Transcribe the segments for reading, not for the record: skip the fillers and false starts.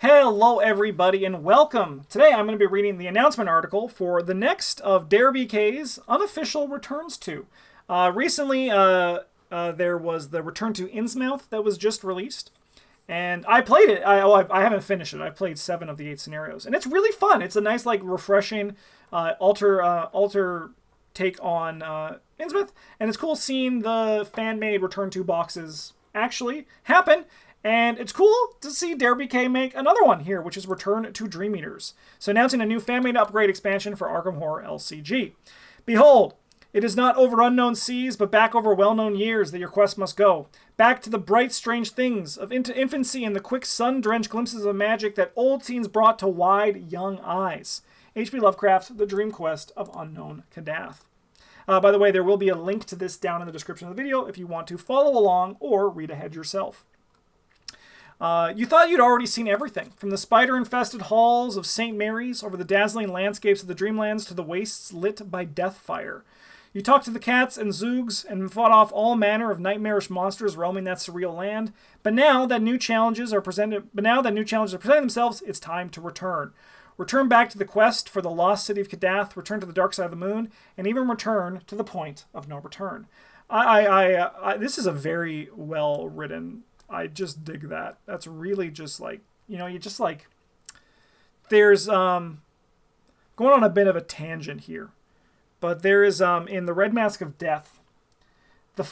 Hello everybody and welcome! Today I'm going to be reading the announcement article for the next of DerBK's unofficial returns to. Recently there was the Return to Innsmouth that was just released. And I played it. I haven't finished it. I played 7 of the 8 scenarios. And it's really fun. It's a nice, refreshing alter take on Innsmouth. And it's cool seeing the fan-made Return to boxes actually happen. And it's cool to see DerBK make another one here, which is Return to Dream Eaters. So announcing a new fan-made upgrade expansion for Arkham Horror LCG. Behold, it is not over unknown seas, but back over well-known years that your quest must go. Back to the bright, strange things of infancy and the quick sun-drenched glimpses of magic that old scenes brought to wide, young eyes. H.P. Lovecraft, The Dream Quest of Unknown Kadath. By the way, there will be a link to this down in the description of the video if you want to follow along or read ahead yourself. You thought you'd already seen everything, from the spider-infested halls of St. Mary's over the dazzling landscapes of the Dreamlands to the wastes lit by death fire. You talked to the cats and zoogs and fought off all manner of nightmarish monsters roaming that surreal land. But now that new challenges are presenting themselves, it's time to return. Return back to the quest for the lost city of Kadath, return to the dark side of the moon, and even return to the point of no return. This is a very well-written. I just dig that. That's really just there's going on a bit of a tangent here. But there is in the Red Mask of Death, I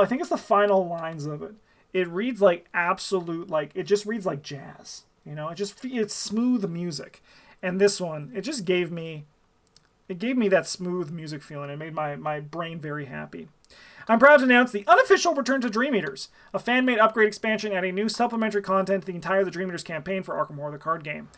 think it's the final lines of it. It reads like it just reads like jazz. It's smooth music. And this one, it gave me that smooth music feeling. It made my brain very happy. I'm proud to announce the unofficial Return to Dream Eaters, a fan-made upgrade expansion adding new supplementary content to the entire The Dream Eaters campaign for Arkham Horror the card game.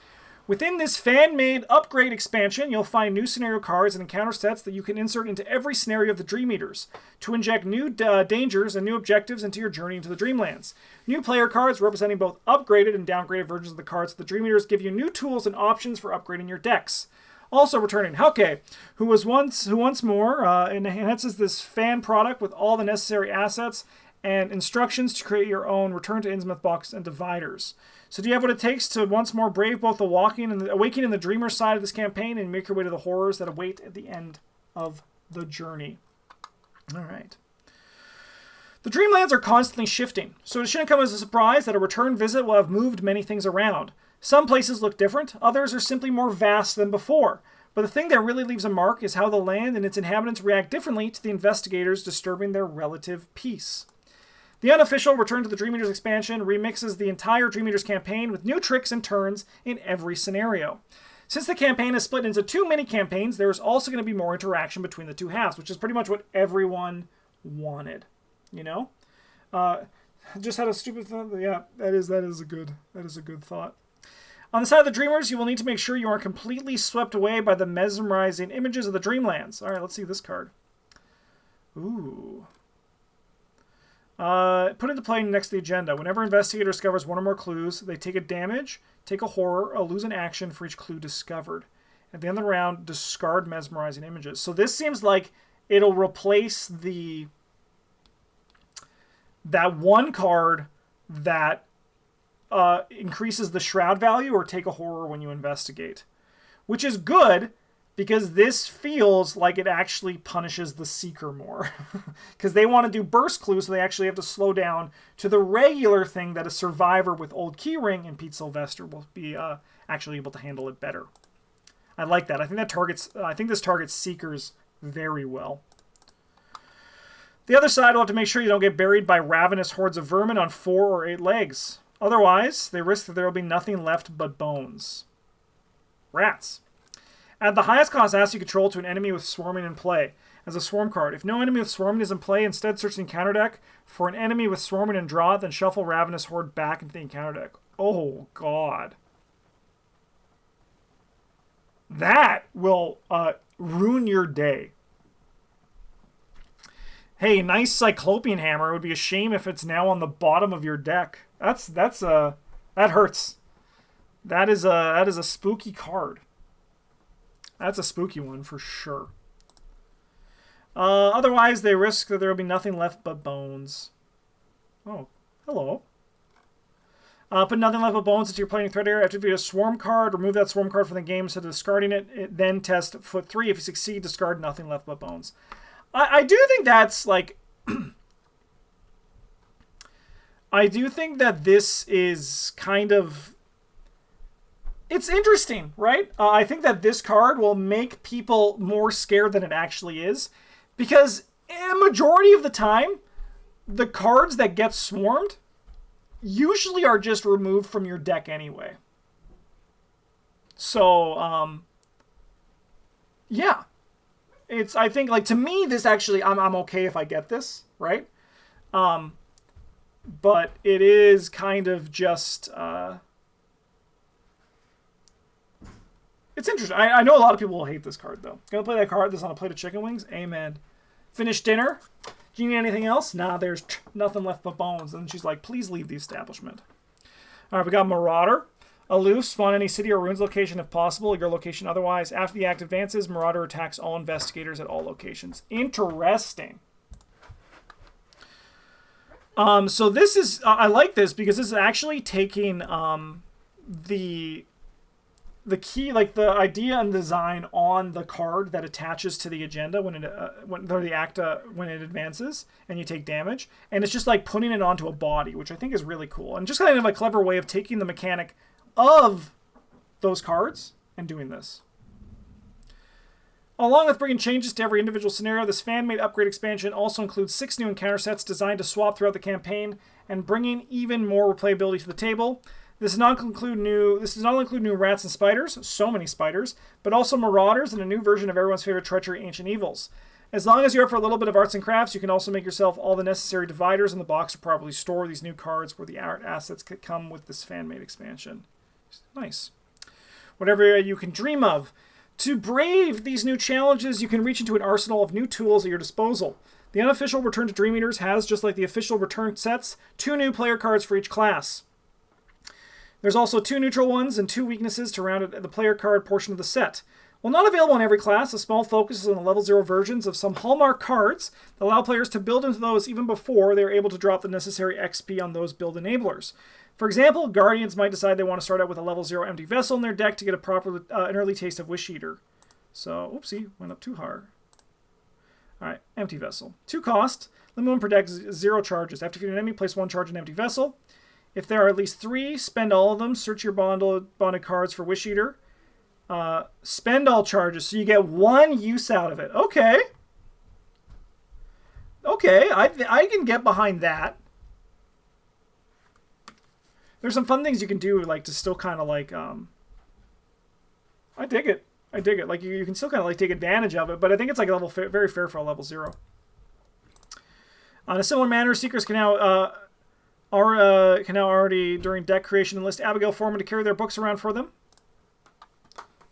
Within this fan-made upgrade expansion, you'll find new scenario cards and encounter sets that you can insert into every scenario of the Dream Eaters to inject new dangers and new objectives into your journey into the Dreamlands. New player cards representing both upgraded and downgraded versions of the cards of the Dream Eaters give you new tools and options for upgrading your decks. Also returning, Hauke, who once more enhances this fan product with all the necessary assets and instructions to create your own Return to Innsmouth box and dividers. So do you have what it takes to once more brave both the awakening and the dreamer side of this campaign and make your way to the horrors that await at the end of the journey? All right. The Dreamlands are constantly shifting, so it shouldn't come as a surprise that a return visit will have moved many things around. Some places look different, others are simply more vast than before. But the thing that really leaves a mark is how the land and its inhabitants react differently to the investigators disturbing their relative peace. The unofficial Return to the Dream Eaters expansion remixes the entire Dream Eaters campaign with new tricks and turns in every scenario. Since the campaign is split into 2 mini-campaigns, there is also going to be more interaction between the 2 halves, which is pretty much what everyone wanted. Just had a stupid thought. Yeah, that is a good thought. On the side of the Dreamers, you will need to make sure you aren't completely swept away by the mesmerizing images of the Dreamlands. All right, let's see this card. Ooh. Put into play next to the agenda. Whenever investigator discovers 1 or more clues, they take a damage, take a horror, or lose an action for each clue discovered. At the end of the round, discard mesmerizing images. So this seems like it'll replace that one card that increases the shroud value or take a horror when you investigate. Which is good, because this feels like it actually punishes the seeker more. Because they want to do burst clues, so they actually have to slow down to the regular thing that a survivor with Old Keyring and Pete Sylvester will be actually able to handle it better. I like that. I think this targets seekers very well. The other side will have to make sure you don't get buried by ravenous hordes of vermin on 4 or 8 legs. Otherwise, they risk that there will be nothing left but bones. Rats. Add the highest cost asset you control to an enemy with swarming in play as a swarm card. If no enemy with swarming is in play, instead search the encounter deck for an enemy with swarming and draw, then shuffle Ravenous Horde back into the encounter deck. Oh, God. That will ruin your day. Hey, nice Cyclopean Hammer. It would be a shame if it's now on the bottom of your deck. That hurts. That is a spooky card. That's a spooky one for sure. Otherwise, they risk that there will be nothing left but bones. Oh, hello. Put nothing left but bones into your playing threat area. Activate a swarm card. Remove that swarm card from the game instead of discarding it. Then test foot 3. If you succeed, discard nothing left but bones. I do think that's like... I do think that this is kind of... It's interesting, right? I think that this card will make people more scared than it actually is. Because a majority of the time, the cards that get swarmed usually are just removed from your deck anyway. So, yeah. It's, I think, like, to me, this actually, I'm okay if I get this, right? But it is kind of just, it's interesting. I know a lot of people will hate this card, though. Gonna play that card that's on a plate of chicken wings? Amen. Finish dinner? Do you need anything else? Nah, there's nothing left but bones. And she's like, please leave the establishment. All right, we got Marauder. Aloof, spawn any city or ruins location if possible, your location otherwise. After the act advances, Marauder attacks all investigators at all locations. Interesting. So this is, I like this because this is actually taking the key, like the idea and design on the card that attaches to the agenda when it advances and you take damage, and it's just like putting it onto a body, which I think is really cool and just kind of a clever way of taking the mechanic of those cards and doing this. Along with bringing changes to every individual scenario, this fan-made upgrade expansion also includes 6 new encounter sets designed to swap throughout the campaign and bringing even more replayability to the table. This does not include new rats and spiders, so many spiders, but also marauders and a new version of everyone's favorite treachery, Ancient Evils. As long as you're up for a little bit of arts and crafts, you can also make yourself all the necessary dividers in the box to properly store these new cards where the art assets could come with this fan-made expansion. Nice. Whatever you can dream of. To brave these new challenges, you can reach into an arsenal of new tools at your disposal. The unofficial Return to Dream Eaters has, just like the official return sets, 2 new player cards for each class. There's also 2 neutral ones and 2 weaknesses to round out the player card portion of the set. While not available in every class, a small focus is on the level 0 versions of some hallmark cards that allow players to build into those even before they are able to drop the necessary XP on those build enablers. For example, Guardians might decide they want to start out with a level 0 empty vessel in their deck to get an early taste of Wish Eater. So, oopsie, went up too hard. Alright, empty vessel. 2 cost, limit 1 per deck, 0 charges. After defeating an enemy, place 1 charge in empty vessel. If there are at least 3, spend all of them. Search your bonded cards for Wish Eater. Spend all charges, so you get 1 use out of it. Okay. Okay, I can get behind that. There's some fun things you can do, like, to still kind of, like, I dig it. I dig it. Like, you can still kind of, like, take advantage of it, but I think it's, like, a very fair for a level 0. On a similar manner, Seekers can now already, during deck creation, enlist Abigail Foreman to carry their books around for them.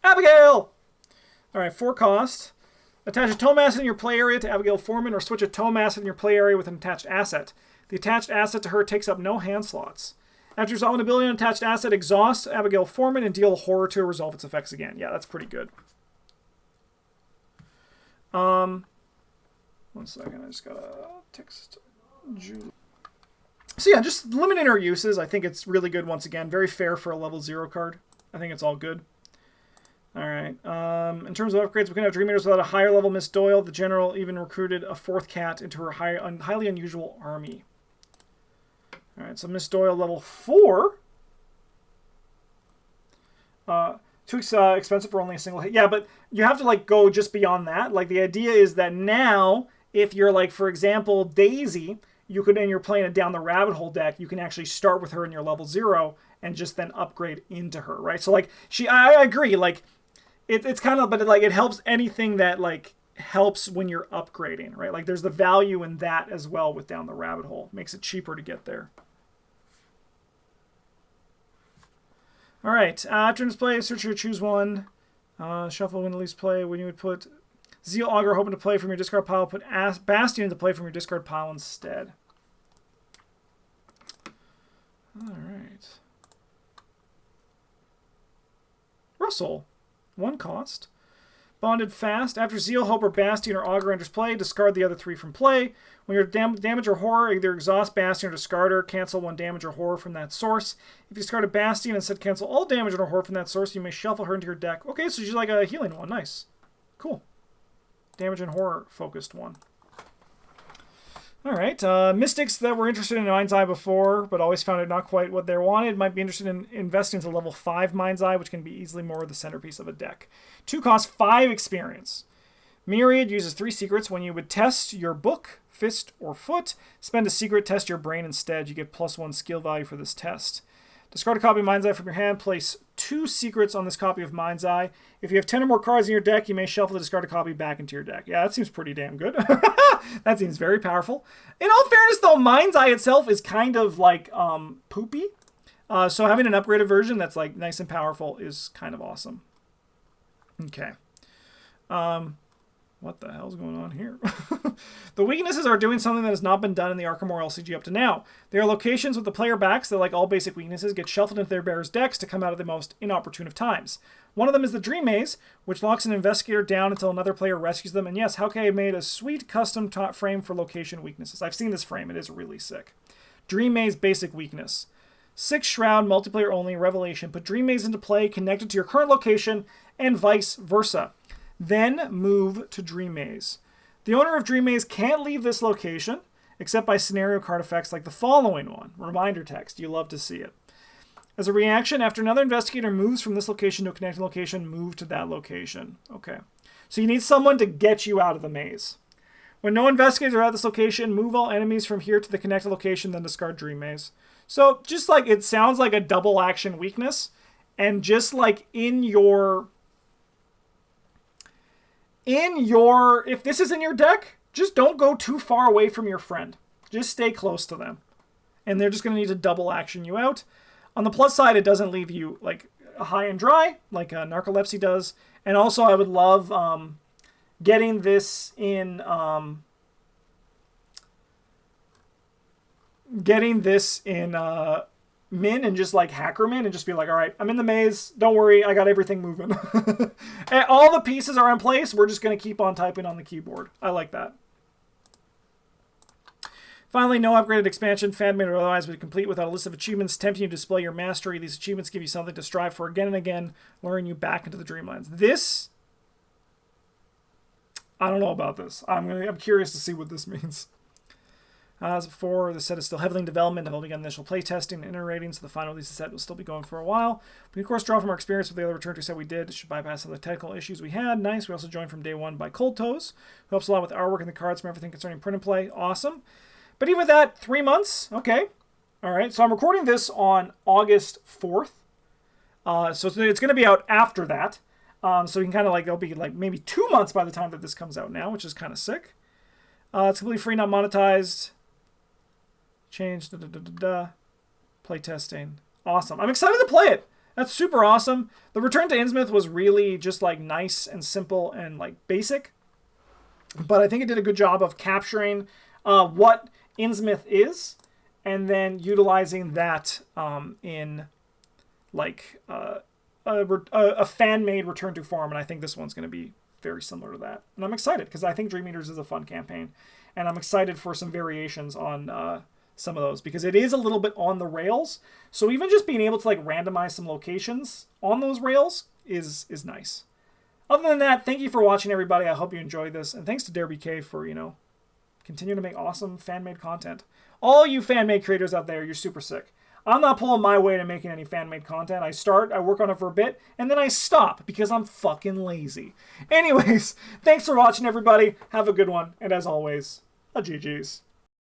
Abigail! Alright, 4 cost. Attach a tome asset in your play area to Abigail Foreman, or switch a tome asset in your play area with an attached asset. The attached asset to her takes up no hand slots. After resolving an ability on an attached asset, exhaust Abigail Foreman and deal horror to resolve its effects again. Yeah, that's pretty good. 1 second, I just gotta text Julie. So yeah, just limiting our uses. I think it's really good once again. Very fair for a level 0 card. I think it's all good. Alright. In terms of upgrades, we can have Dream Eaters without a higher level Miss Doyle. The general even recruited a 4th cat into her highly unusual army. Alright, so Miss Doyle level 4. Too expensive for only a single hit. Yeah, but you have to, like, go just beyond that. Like, the idea is that now, if you're, like, for example, Daisy, you could, and you're playing a down the rabbit hole deck, you can actually start with her in your level 0 and just then upgrade into her, right? So, like, I agree, like, it's kind of, but like, it helps anything that, like, helps when you're upgrading, right? Like, there's the value in that as well with down the rabbit hole. Makes it cheaper to get there. All right, after display, search or choose one. Shuffle when to least play. When you would put Zeal Augur hoping to play from your discard pile, put Bastion into play from your discard pile instead. All right. Russell, 1 cost. Bonded Fast. After Zeal, Hope, or Bastion or Augur enters play, discard the other 3 from play. When you're damage or horror, either exhaust Bastion or discard her. Cancel 1 damage or horror from that source. If you discard a Bastion and instead cancel all damage or horror from that source, you may shuffle her into your deck. Okay, so she's like a healing one. Nice. Cool. Damage and horror focused one. All right. Mystics that were interested in Mind's Eye before, but always found it not quite what they wanted, might be interested in investing into level 5 Mind's Eye, which can be easily more the centerpiece of a deck. 2 costs 5 experience. Myriad uses 3 secrets. When you would test your book, fist, or foot, spend a secret, test your brain instead. You get +1 skill value for this test. Discard a copy of Mind's Eye from your hand. Place 2 secrets on this copy of Mind's Eye. If you have 10 or more cards in your deck, you may shuffle the discarded copy back into your deck. Yeah, that seems pretty damn good. That seems very powerful. In all fairness, though, Mind's Eye itself is kind of like poopy. So having an upgraded version that's like nice and powerful is kind of awesome. Okay. What the hell's going on here? The weaknesses are doing something that has not been done in the Arkham Horror LCG up to now. They are locations with the player backs that, like all basic weaknesses, get shuffled into their bearer's decks to come out at the most inopportune of times. One of them is the Dream Maze, which locks an investigator down until another player rescues them. And yes, Hauke made a sweet custom frame for location weaknesses. I've seen this frame. It is really sick. Dream Maze basic weakness. 6 Shroud, multiplayer only, Revelation. Put Dream Maze into play, connected to your current location, and vice versa. Then move to Dream Maze. The owner of Dream Maze can't leave this location, except by scenario card effects like the following one. Reminder text. You love to see it. As a reaction, after another investigator moves from this location to a connected location, move to that location. Okay. So you need someone to get you out of the maze. When no investigators are at this location, move all enemies from here to the connected location, then discard Dream Maze. So just like it sounds like a double action weakness, and just like if this is in your deck, just don't go too far away from your friend. Just stay close to them. And they're just going to need to double action you out. On the plus side, it doesn't leave you like high and dry, like Narcolepsy does. And also, I would love getting this in Min and just like Hackerman and just be like, all right, I'm in the maze. Don't worry, I got everything moving. And all the pieces are in place. We're just going to keep on typing on the keyboard. I like that. Finally, no upgraded expansion, fan-made or otherwise, but complete without a list of achievements tempting you to display your mastery. These achievements give you something to strive for again and again, luring you back into the Dreamlands. This, I don't know about this. I'm curious to see what this means. As before, the set is still heavily in development and will begin initial playtesting and iterating, so the final release of the set will still be going for a while. We, of course, draw from our experience with the other Return to set we did. It should bypass some of the technical issues we had. Nice. We also joined from day one by Cold Toes, who helps a lot with our work and the cards from everything concerning print and play. Awesome. But even with that, 3 months. Okay. All right. So I'm recording this on August 4th. So it's going to be out after that. So you can kind of like, it'll be like maybe 2 months by the time that this comes out now, which is kind of sick. It's completely free, not monetized. Change, play testing. Awesome. I'm excited to play it. That's super awesome. The Return to Innsmouth was really just like nice and simple and like basic. But I think it did a good job of capturing what Innsmouth is and then utilizing that in like a fan-made Return to form. And I think this one's going to be very similar to that. And I'm excited because I think Dream Eaters is a fun campaign. And I'm excited for some variations on some of those because it is a little bit on the rails. So even just being able to like randomize some locations on those rails is nice. Other than that, thank you for watching, everybody. I hope you enjoyed this. And thanks to DerBK for, continuing to make awesome fan-made content. All you fan-made creators out there, you're super sick. I'm not pulling my weight in making any fan-made content. I work on it for a bit, and then I stop because I'm fucking lazy. Anyways, thanks for watching, everybody. Have a good one. And as always, a GG's.